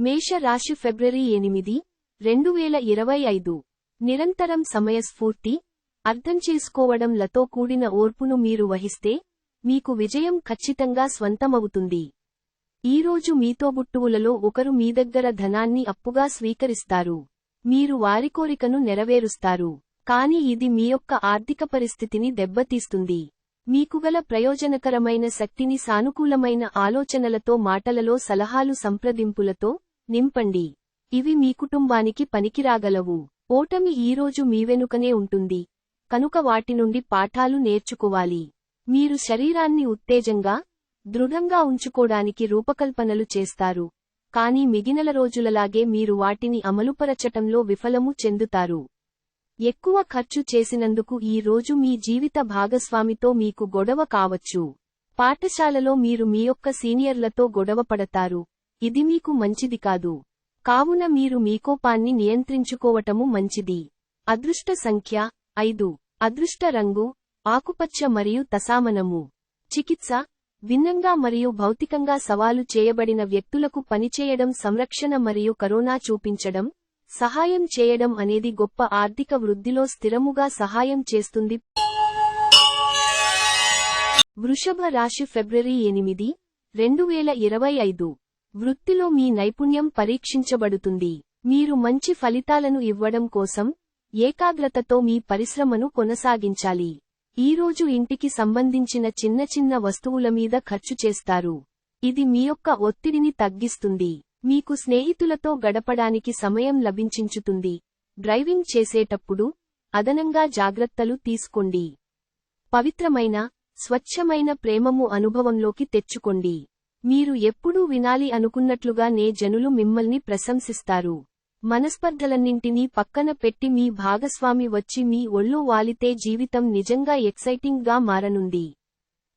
మేష రాశి ఫిబ్రవరి 8, 2025. నిరంతరం సమయస్ఫూర్తి, అర్థం చేసుకోవడంలతో కూడిన ఓర్పును మీరు వహిస్తే, మీకు విజయం ఖచ్చితంగా స్వంతమవుతుంది. ఈరోజు మీతోబుట్టువులలో ఒకరు మీ దగ్గర ధనాన్ని అప్పుగా స్వీకరిస్తారు. మీరు వారి కోరికను నెరవేరుస్తారు. కానీ ఇది మీ యొక్క ఆర్థిక పరిస్థితిని దెబ్బతీస్తుంది. మీకుగల ప్రయోజనకరమైన శక్తిని సానుకూలమైన ఆలోచనలతో, మాటలలో, సలహాలు, సంప్రదింపులతో నింపండి. ఇవి మీ కుటుంబానికి పనికిరాగలవు. ఓటమి ఈరోజు మీ వెనుకనే ఉంటుంది, కనుక వాటి నుండి పాఠాలు నేర్చుకోవాలి. మీరు శరీరాన్ని ఉత్తేజంగా, దృఢంగా ఉంచుకోడానికి రూపకల్పనలు చేస్తారు, కానీ మిగిలిన రోజులలాగే మీరు వాటిని అమలుపరచటంలో విఫలము చెందుతారు. ఎక్కువ ఖర్చు చేసినందుకు ఈ రోజు మీ జీవిత భాగస్వామితో మీకు గొడవ కావచ్చు. పాఠశాలలో మీరు మీ యొక్క సీనియర్లతో గొడవపడతారు, ఇది మీకు మంచిది కాదు. కావున మీరు మీ కోపాన్ని నియంత్రించుకోవటము మంచిది. అదృష్ట సంఖ్య 5. అదృష్ట రంగు ఆకుపచ్చ మరియు తసామనము. చికిత్స, భిన్నంగా మరియు భౌతికంగా సవాలు చేయబడిన వ్యక్తులకు పనిచేయడం, సంరక్షణ మరియు కరోనా చూపించడం, సహాయం చేయడం అనేది గొప్ప ఆర్థిక వృద్ధిలో స్థిరముగా సహాయం చేస్తుంది. వృషభ రాశి ఫిబ్రవరి 8, 2025. వృత్తిలో మీ నైపుణ్యం పరీక్షించబడుతుంది. మీరు మంచి ఫలితాలను ఇవ్వడం కోసం ఏకాగ్రతతో మీ పరిశ్రమను కొనసాగించాలి. ఈరోజు ఇంటికి సంబంధించిన చిన్న చిన్న వస్తువుల మీద ఖర్చు చేస్తారు. ఇది మీ యొక్క ఒత్తిడిని తగ్గిస్తుంది. మీకు స్నేహితులతో గడపడానికి సమయం లభించుతుంది. డ్రైవింగ్ చేసేటప్పుడు అదనంగా జాగ్రత్తలు తీసుకోండి. పవిత్రమైన, స్వచ్ఛమైన ప్రేమము అనుభవంలోకి తెచ్చుకోండి. మీరు ఎప్పుడూ వినాలి అనుకున్నట్లుగానే జనులు మిమ్మల్ని ప్రశంసిస్తారు. మనస్పర్ధలన్నింటినీ పక్కన పెట్టి మీ భాగస్వామి వచ్చి మీ ఒళ్ళో వాలితే జీవితం నిజంగా ఎక్సైటింగ్ గా మారనుంది.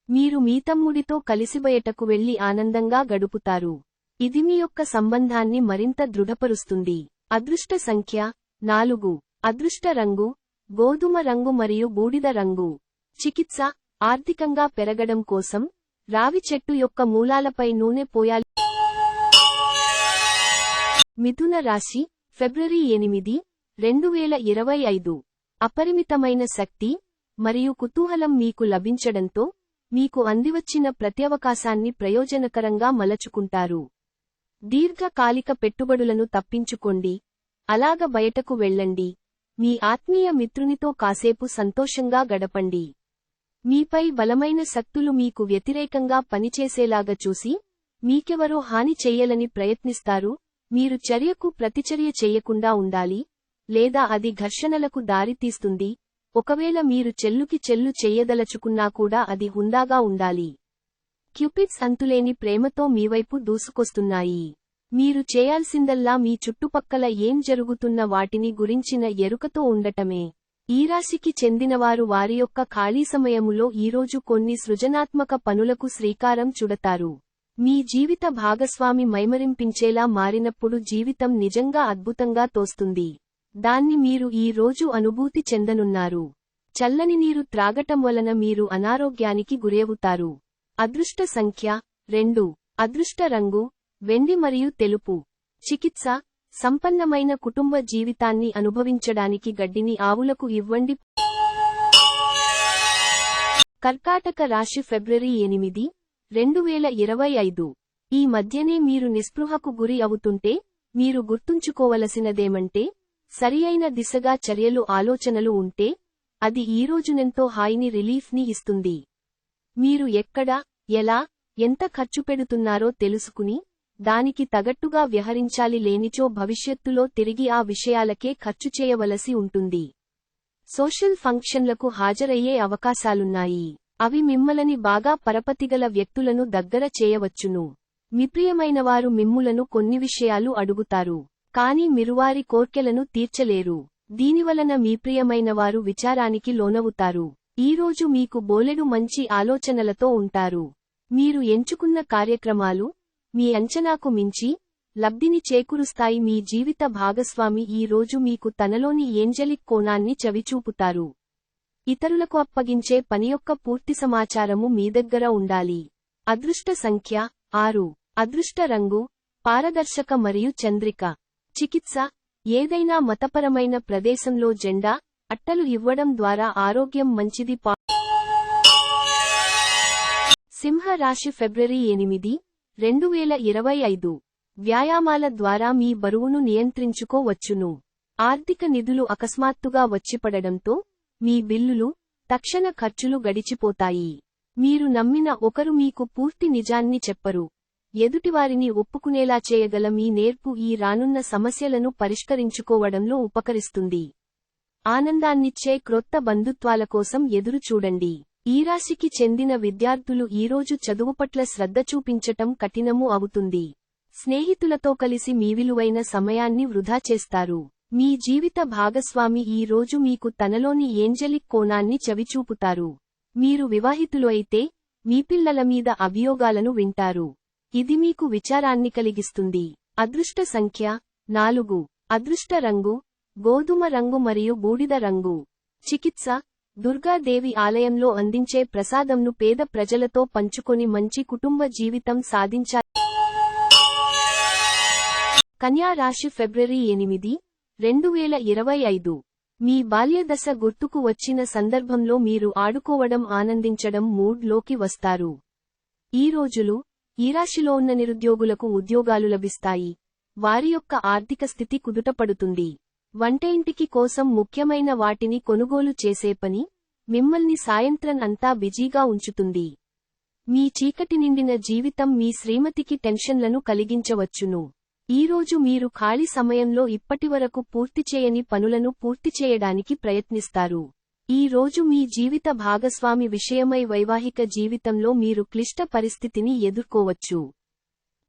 మీరు మీ తమ్ముడితో కలిసి బయటకు వెళ్లి ఆనందంగా గడుపుతారు. ఇది మీ యొక్క సంబంధాన్ని మరింత దృఢపరుస్తుంది. అదృష్ట సంఖ్య 4. అదృష్ట రంగు గోధుమ రంగు మరియు బూడిద రంగు. చికిత్స, ఆర్థికంగా పెరగడం కోసం రావి చెట్టు యొక్క మూలాలపై నూనె పోయాలి. మిథున రాశి ఫిబ్రవరి 8, 2025. అపరిమితమైన శక్తి మరియు కుతూహలం మీకు లభించడంతో మీకు అందివచ్చిన ప్రత్యవకాశాన్ని ప్రయోజనకరంగా మలచుకుంటారు. దీర్ఘకాలిక పెట్టుబడులను తప్పించుకోండి, అలాగ బయటకు వెళ్ళండి. మీ ఆత్మీయ మిత్రునితో కాసేపు సంతోషంగా గడపండి. మీపై బలమైన శక్తులు మీకు వ్యతిరేకంగా పనిచేసేలాగా చూసి మీకెవరో హాని చెయ్యాలని ప్రయత్నిస్తారు. మీరు చర్యకు ప్రతిచర్య చెయ్యకుండా ఉండాలి, లేదా అది ఘర్షణలకు దారితీస్తుంది. ఒకవేళ మీరు చెల్లుకి చెల్లు చెయ్యదలచుకున్నా కూడా అది హుందాగా ఉండాలి. క్యూపిడ్స్ అంతులేని ప్రేమతో మీవైపు దూసుకొస్తున్నాయి. మీరు చేయాల్సిందల్లా మీ చుట్టుపక్కల ఏం జరుగుతున్న వాటిని గురించిన ఎరుకతో ఉండటమే. ఈ రాశికి చెందినవారు వారి యొక్క ఖాళీ సమయములో ఈరోజు కొన్ని సృజనాత్మక పనులకు శ్రీకారం చుడతారు. మీ జీవిత భాగస్వామి మైమరింపించేలా మారినప్పుడు జీవితం నిజంగా అద్భుతంగా తోస్తుంది. దాన్ని మీరు ఈ రోజు అనుభూతి చెందనున్నారు. చల్లని నీరు త్రాగటం వలన మీరు అనారోగ్యానికి గురవుతారు. అదృష్ట సంఖ్య 2. అదృష్ట రంగు వెండి మరియు తెలుపు. చికిత్స, సంపన్నమైన కుటుంబ జీవితాన్ని అనుభవించడానికి గడ్డిని ఆవులకు ఇవ్వండి. కర్కాటక రాశి ఫిబ్రవరి 8, 2025. ఈ మధ్యనే మీరు నిస్పృహకు గురి అవుతుంటే, మీరు గుర్తుంచుకోవలసినదేమంటే, సరియైన దిశగా చర్యలు, ఆలోచనలు ఉంటే, అది ఈరోజునెంతో హాయిని, రిలీఫ్ని ఇస్తుంది. మీరు ఎక్కడ, ఎలా, ఎంత ఖర్చు పెడుతున్నారో తెలుసుకుని, దానికి తగట్టుగా వ్యవహరించాలి. లేనిచో భవిష్యత్తులో తిరిగి ఆ విషయాలకే ఖర్చు చేయవలసి ఉంటుంది. సోషల్ ఫంక్షన్లకు హాజరయ్యే అవకాశాలున్నాయి. అవి మిమ్మలని బాగా పరపతిగల వ్యక్తులను దగ్గర చేయవచ్చును. మిప్రియమైనవారు మిమ్ములను కొన్ని విషయాలు అడుగుతారు, కానీ మీరువారి కోర్కెలను తీర్చలేరు. దీనివలన మీప్రియమైనవారు విచారానికి లోనవుతారు. ఈరోజు మీకు బోలెడు మంచి ఆలోచనలతో ఉంటారు. మీరు ఎంచుకున్న కార్యక్రమాలు మీ అంచనాకు మించి లబ్ధిని చేకూరుస్తాయి. మీ జీవిత భాగస్వామి ఈ రోజు మీకు తనలోని ఏంజలిక్ కోణాన్ని చవిచూపుతారు. ఇతరులకు అప్పగించే పని యొక్క పూర్తి సమాచారము మీ దగ్గర ఉండాలి. అదృష్ట సంఖ్య 6. అదృష్ట రంగు పారదర్శక మరియు చంద్రిక. చికిత్స: ఏదైనా మతపరమైన ప్రదేశంలో జెండా అట్టలు ఇవ్వడం ద్వారా ఆరోగ్యం మంచిది. సింహ రాశి ఫిబ్రవరి 8, 2025. వ్యాయామాల ద్వారా మీ బరువును నియంత్రించుకోవచ్చును. ఆర్థిక నిధులు అకస్మాత్తుగా వచ్చిపడడంతో మీ బిల్లులు, తక్షణ ఖర్చులు గడిచిపోతాయి. మీరు నమ్మిన ఒకరు మీకు పూర్తి నిజాన్ని చెప్పరు. ఎదుటివారిని ఒప్పుకునేలా చేయగల మీ నేర్పు ఈ రానున్న సమస్యలను పరిష్కరించుకోవడంలో ఉపకరిస్తుంది. ఆనందాన్నిచ్చే క్రొత్త బంధుత్వాల కోసం ఎదురుచూడండి. ఈ రాశికి చెందిన విద్యార్థులు ఈరోజు చదువు పట్ల శ్రద్ధ చూపించటం కఠినము అవుతుంది. స్నేహితులతో కలిసి మీ విలువైన సమయాన్ని వృధా చేస్తారు. మీ జీవిత భాగస్వామి ఈ రోజు మీకు తనలోని ఏంజెలిక్ కోణాన్ని చవిచూపుతారు. మీరు వివాహితులు అయితే మీ పిల్లల మీద అభియోగాలను వింటారు. ఇది మీకు విచారాన్ని కలిగిస్తుంది. అదృష్ట సంఖ్య 4. అదృష్ట రంగు గోధుమ రంగు మరియు బూడిద రంగు. చికిత్స: దుర్గాదేవి ఆలయంలో అందించే ప్రసాదంను పేద ప్రజలతో పంచుకొని మంచి కుటుంబ జీవితం సాధించాలి. కన్యా రాశి ఫిబ్రవరి 8, 2025. మీ బాల్యదశ గుర్తుకు వచ్చిన సందర్భంలో మీరు ఆడుకోవడం ఆనందించడం మూడ్ లోకి వస్తారు. ఈ రోజులు ఈ రాశిలో ఉన్న నిరుద్యోగులకు ఉద్యోగాలు లభిస్తాయి. వారి యొక్క ఆర్థిక స్థితి కుదుటపడుతుంది. వంటయింటికి కోసం ముఖ్యమైన వాటిని కొనుగోలు చేసే పని మిమ్మల్ని సాయంత్రం అంతా బిజీగా ఉంచుతుంది. మీ చీకటి నిండిన జీవితం మీ శ్రీమతికి టెన్షన్లను కలిగించవచ్చును. ఈరోజు మీరు ఖాళీ సమయంలో ఇప్పటివరకు పూర్తి చేయని పనులను పూర్తి చేయడానికి ప్రయత్నిస్తారు. ఈ రోజు మీ జీవిత భాగస్వామి విషయమై వైవాహిక జీవితంలో మీరు క్లిష్ట పరిస్థితిని ఎదుర్కోవచ్చు.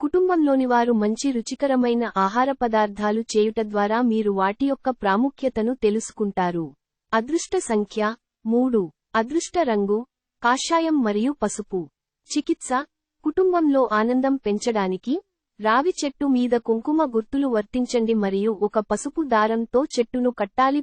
కుటుంబంలోని వారు మంచి రుచికరమైన ఆహార పదార్థాలు చేయుట ద్వారా మీరు వాటి యొక్క ప్రాముఖ్యతను తెలుసుకుంటారు. అదృష్ట సంఖ్య 3. అదృష్ట రంగు కాషాయం మరియు పసుపు. చికిత్స: కుటుంబంలో ఆనందం పెంచడానికి రావి చెట్టు మీద కుంకుమ గుర్తులు వర్తించండి మరియు ఒక పసుపు దారంతో చెట్టును కట్టాలి.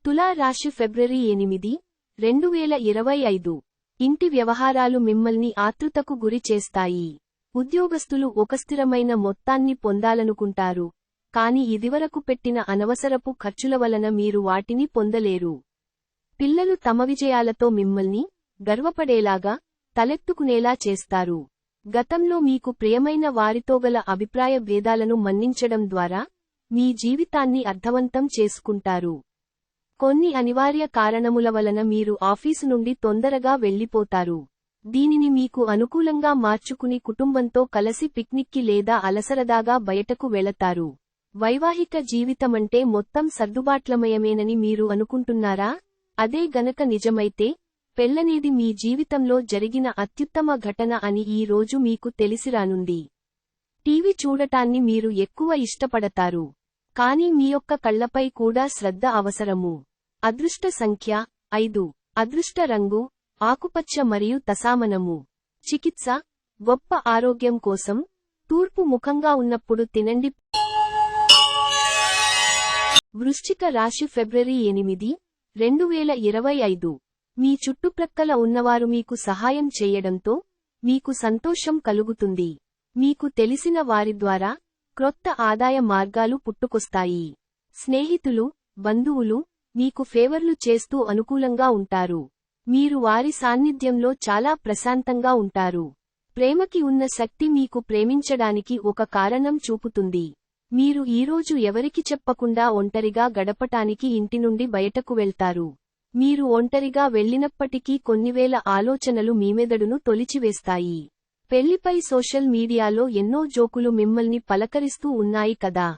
తులా రాశి ఫిబ్రవరి 8, 2025. ఇంటి వ్యవహారాలు మిమ్మల్ని ఆతృతకు గురి చేస్తాయి. ఉద్యోగస్తులు ఒక స్థిరమైన మొత్తాన్ని పొందాలనుకుంటారు, కాని ఇదివరకు పెట్టిన అనవసరపు ఖర్చుల వలన మీరు వాటిని పొందలేరు. పిల్లలు తమ విజయాలతో మిమ్మల్ని గర్వపడేలాగా తలెత్తుకునేలా చేస్తారు. గతంలో మీకు ప్రియమైన వారితోగల అభిప్రాయ భేదాలను మన్నించడం ద్వారా మీ జీవితాన్ని అర్థవంతం చేసుకుంటారు. కొన్ని అనివార్య కారణముల వలన మీరు ఆఫీసు నుండి తొందరగా వెళ్లిపోతారు. దీనిని మీకు అనుకూలంగా మార్చుకుని కుటుంబంతో కలిసి పిక్నిక్కి లేదా అలసరదాగా బయటకు వెళతారు. వైవాహిక జీవితమంటే మొత్తం సర్దుబాట్లమయమేనని మీరు అనుకుంటున్నారా? అదే గనక నిజమైతే పెళ్లనేది మీ జీవితంలో జరిగిన అత్యుత్తమ ఘటన అని ఈ రోజు మీకు తెలిసిరానుంది. టీవీ చూడటాన్ని మీరు ఎక్కువ ఇష్టపడతారు, కానీ మీ యొక్క కళ్లపై కూడా శ్రద్ధ అవసరము. అదృష్ట సంఖ్య 5. అదృష్ట రంగు ఆకుపచ్చ మరియు తసామనము. చికిత్స: గొప్ప ఆరోగ్యం కోసం తూర్పు ముఖంగా ఉన్నప్పుడు తినండి. వృశ్చిక రాశి ఫిబ్రవరి 8, 2025. మీ చుట్టుప్రక్కల ఉన్నవారు మీకు సహాయం చేయడంతో మీకు సంతోషం కలుగుతుంది. మీకు తెలిసిన వారి ద్వారా క్రొత్త ఆదాయ మార్గాలు పుట్టుకొస్తాయి. స్నేహితులు, బంధువులు మీకు ఫేవర్లు చేస్తూ అనుకూలంగా ఉంటారు. మీరు వారి సాన్నిధ్యంలో చాలా ప్రశాంతంగా ఉంటారు. ప్రేమకి ఉన్న శక్తి మీకు ప్రేమించడానికి ఒక కారణం చూపుతుంది. మీరు ఈరోజు ఎవరికి చెప్పకుండా ఒంటరిగా గడపటానికి ఇంటి నుండి బయటకు వెళ్తారు. మీరు ఒంటరిగా వెళ్ళినప్పటికీ కొన్నివేల ఆలోచనలు మీ మెదడును తొలిచివేస్తాయి. పెళ్లిపై సోషల్ మీడియాలో ఎన్నో జోకులు మిమ్మల్ని పలకరిస్తూ ఉన్నాయి కదా.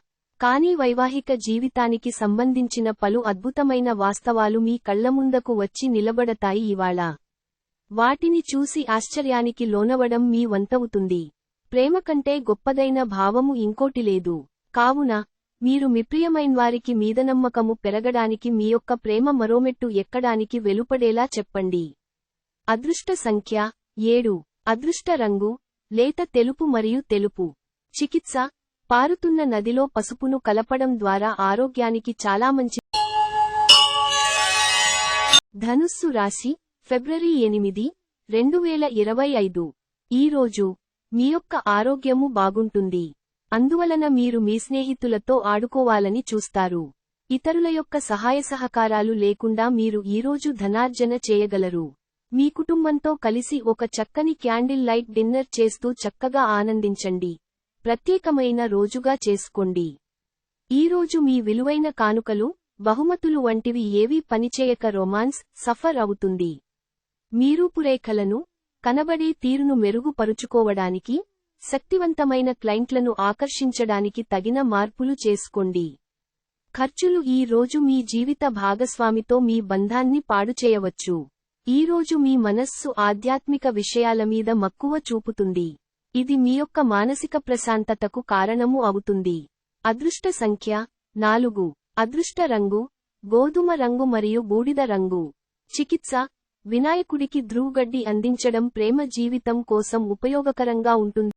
కానీ వైవాహిక జీవితానికి సంబంధించిన పలు అద్భుతమైన వాస్తవాలు మీ కళ్లముందకు వచ్చి నిలబడతాయి ఇవాళ. వాటిని చూసి ఆశ్చర్యానికి లోనవడం మీ వంతవుతుంది. ప్రేమ కంటే గొప్పదైన భావము ఇంకోటి లేదు. కావున మీరు మీ ప్రియమైనవారికి మీద నమ్మకము పెరగడానికి మీ యొక్క ప్రేమ మరోమెట్టు ఎక్కడానికి వెలుపడేలా చెప్పండి. అదృష్ట సంఖ్య 7. అదృష్ట రంగు లేత తెలుపు మరియు తెలుపు. చికిత్స: పారుతున్న నదిలో పసుపును కలపడం ద్వారా ఆరోగ్యానికి చాలా మంచి. ధనుస్సు రాశి ఫిబ్రవరి 8, 2025. ఈరోజు మీ యొక్క ఆరోగ్యము బాగుంటుంది. అందువలన మీరు మీ స్నేహితులతో ఆడుకోవాలని చూస్తారు. ఇతరుల యొక్క సహాయ సహకారాలు లేకుండా మీరు ఈరోజు ధనార్జన చేయగలరు. మీ కుటుంబంతో కలిసి ఒక చక్కని క్యాండిల్ లైట్ డిన్నర్ చేస్తూ చక్కగా ఆనందించండి. ప్రత్యేకమైన రోజుగా చేసుకోండి. ఈరోజు మీ విలువైన కానుకలు, బహుమతులు వంటివి ఏవీ పనిచేయక రొమాన్స్ సఫర్ అవుతుంది. మీ రూపురేఖలను, కనబడే తీరును మెరుగుపరుచుకోవడానికి, శక్తివంతమైన క్లయింట్లను ఆకర్షించడానికి తగిన మార్పులు చేసుకోండి. ఖర్చులు ఈ రోజు మీ జీవిత భాగస్వామితో మీ బంధాన్ని పాడుచేయవచ్చు. ఈరోజు మీ మనస్సు ఆధ్యాత్మిక విషయాల మీద మక్కువ చూపుతుంది. ఇది మీ యొక్క మానసిక ప్రశాంతతకు కారణము అవుతుంది. అదృష్ట సంఖ్య 4. అదృష్ట రంగు గోధుమ రంగు మరియు బూడిద రంగు. చికిత్స: వినాయకుడికి ధ్రువగడ్డి అందించడం ప్రేమ జీవితం కోసం ఉపయోగకరంగా ఉంటుంది.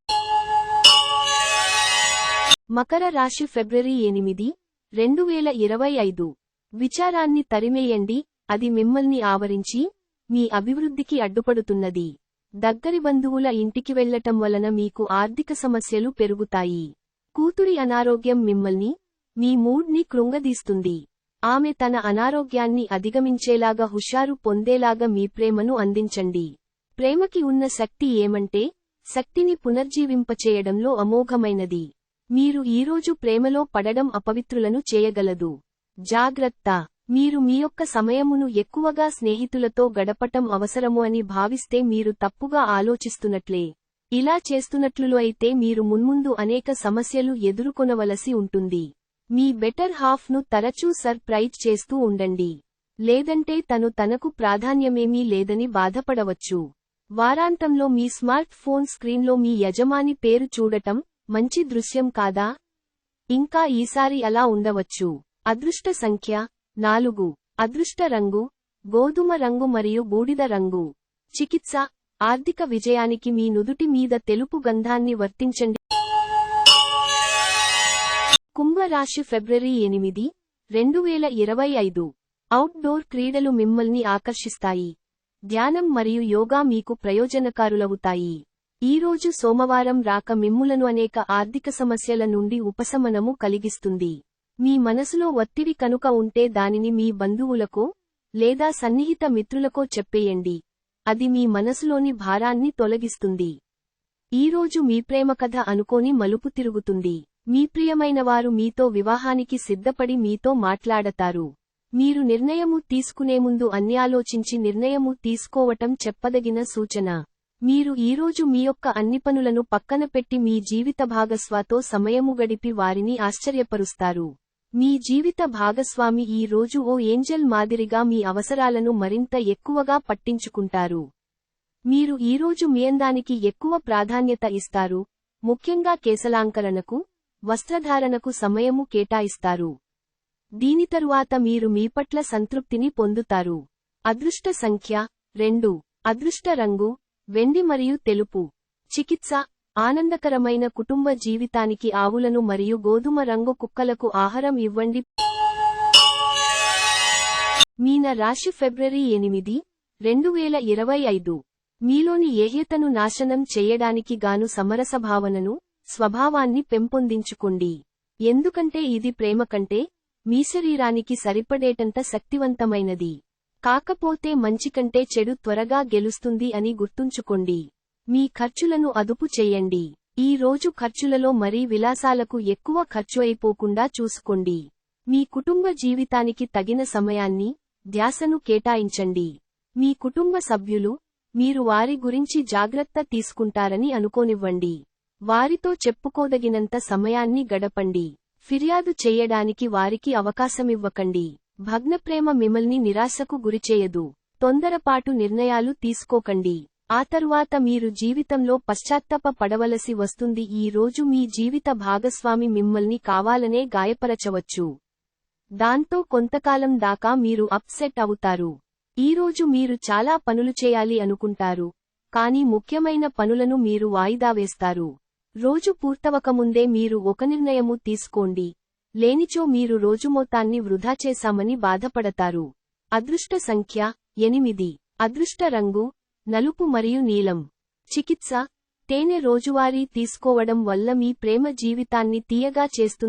మకర రాశి ఫిబ్రవరి 8, 2025. విచారాన్ని తరిమేయండి, అది మిమ్మల్ని ఆవరించి, మీ అభివృద్ధికి అడ్డుపడుతున్నది. దగ్గరి బంధువుల ఇంటికి వెళ్లటం వలన మీకు ఆర్థిక సమస్యలు పెరుగుతాయి. కూతురి అనారోగ్యం మిమ్మల్ని, మీ మూడ్ని కృంగదీస్తుంది. ఆమె తన అనారోగ్యాన్ని అధిగమించేలాగా హుషారు పొందేలాగా మీ ప్రేమను అందించండి. ప్రేమకి ఉన్న శక్తి ఏమంటే, శక్తిని పునర్జీవింపచేయడంలో అమోఘమైనది. మీరు ఈరోజు ప్రేమలో పడడం అపవిత్రులను చేయగలదు. జాగ్రత్త: మీరు మీ యొక్క సమయమును ఎక్కువగా స్నేహితులతో గడపటం అవసరము అని భావిస్తే మీరు తప్పుగా ఆలోచిస్తున్నట్లే. ఇలా చేస్తున్నట్లు అయితే మీరు మున్ముందు అనేక సమస్యలు ఎదుర్కొనవలసి ఉంటుంది. మీ బెటర్ హాఫ్ను తరచూ సర్ప్రైజ్ చేస్తూ ఉండండి. లేదంటే తనకు ప్రాధాన్యమేమీ లేదని బాధపడవచ్చు. వారాంతంలో మీ స్మార్ట్ ఫోన్ స్క్రీన్లో మీ యజమాని పేరు చూడటం మంచి దృశ్యం కాదా? ఇంకా ఈసారి అలా ఉండవచ్చు. అదృష్ట సంఖ్య 4. అదృష్ట రంగు గోధుమ రంగు మరియు బూడిద రంగు. చికిత్స: ఆర్థిక విజయానికి మీ నుదుటి మీద తెలుపు గంధాన్ని వర్తించండి. కుంభరాశి ఫిబ్రవరి 8, 2025. అవుట్డోర్ క్రీడలు మిమ్మల్ని ఆకర్షిస్తాయి. ధ్యానం మరియు యోగా మీకు ప్రయోజనకారులవుతాయి. ఈరోజు సోమవారం రాక మిమ్ములను అనేక ఆర్థిక సమస్యల నుండి ఉపశమనము కలిగిస్తుంది. మీ మనసులో ఒత్తిడి కనుక ఉంటే దానిని మీ బంధువులకో లేదా సన్నిహిత మిత్రులకో చెప్పేయండి. అది మీ మనసులోని భారాన్ని తొలగిస్తుంది. ఈరోజు మీ ప్రేమ కథ అనుకోని మలుపు తిరుగుతుంది. మీ ప్రియమైనవారు మీతో వివాహానికి సిద్ధపడి మీతో మాట్లాడతారు. మీరు నిర్ణయము తీసుకునే ముందు అన్యాలోచించి నిర్ణయము తీసుకోవటం చెప్పదగిన సూచన. మీరు ఈరోజు మీ యొక్క అన్ని పనులను పక్కన పెట్టి మీ జీవిత భాగస్వాతో సమయము గడిపి వారిని ఆశ్చర్యపరుస్తారు. మీ జీవిత భాగస్వామి ఈ రోజు ఓ ఏంజెల్ మాదిరిగా మీ అవసరాలను మరింత ఎక్కువగా పట్టించుకుంటారు. మీరు ఈరోజు మీ అందానికి ఎక్కువ ప్రాధాన్యత ఇస్తారు, ముఖ్యంగా కేశలాంకరణకు, వస్త్రధారణకు సమయము కేటాయిస్తారు. దీని తరువాత మీరు మీ పట్ల సంతృప్తిని పొందుతారు. అదృష్ట సంఖ్య 2. అదృష్ట రంగు వెండి మరియు తెలుపు. చికిత్స: ఆనందకరమైన కుటుంబ జీవితానికి ఆవులను మరియు గోధుమ రంగు కుక్కలకు ఆహారం ఇవ్వండి. మీన రాశి ఫిబ్రవరి 8, 2025. మీలోని ఏహ్యతను నాశనం చేయడానికి గాను సమరస భావనను, స్వభావాన్ని పెంపొందించుకోండి. ఎందుకంటే ఇది ప్రేమ కంటే, మీ శరీరానికి సరిపడేటంత శక్తివంతమైనది. కాకపోతే మంచి కంటే చెడు త్వరగా గెలుస్తుంది అని గుర్తుంచుకోండి. మీ ఖర్చులను అదుపు చెయ్యండి. ఈ రోజు ఖర్చులలో మరీ విలాసాలకు ఎక్కువ ఖర్చు అయిపోకుండా చూసుకోండి. మీ కుటుంబ జీవితానికి తగిన సమయాన్ని, ధ్యాసను కేటాయించండి. మీ కుటుంబ సభ్యులు, మీరు వారి గురించి జాగ్రత్త తీసుకుంటారని అనుకోనివ్వండి. వారితో చెప్పుకోదగినంత సమయాన్ని గడపండి. ఫిర్యాదు చెయ్యడానికి వారికి అవకాశమివ్వకండి. భగ్నప్రేమ మిమ్మల్ని నిరాశకు గురిచేయదు. తొందరపాటు నిర్ణయాలు తీసుకోకండి. ఆ తరువాత మీరు జీవితంలో పశ్చాత్తాప పడవలసి వస్తుంది. ఈ రోజు మీ జీవిత భాగస్వామి మిమ్మల్ని కావాలనే గాయపరచవచ్చు. దాంతో కొంతకాలం దాకా మీరు అప్సెట్ అవుతారు. ఈరోజు మీరు చాలా పనులు చేయాలి అనుకుంటారు, కానీ ముఖ్యమైన పనులను మీరు వాయిదా వేస్తారు. రోజు పూర్తవకముందే మీరు ఒక నిర్ణయము తీసుకోండి, లేనిచో మీరు రోజు మొత్తాన్ని వృధా చేశామని బాధపడతారు. అదృష్ట సంఖ్య 8. అదృష్ట రంగు నలుపు మరియు నీలం. చికిత్స: తేనె రోజువారీ తీసుకోవడం వల్ల మీ ప్రేమ జీవితాన్ని తీయగా చేస్తుంది.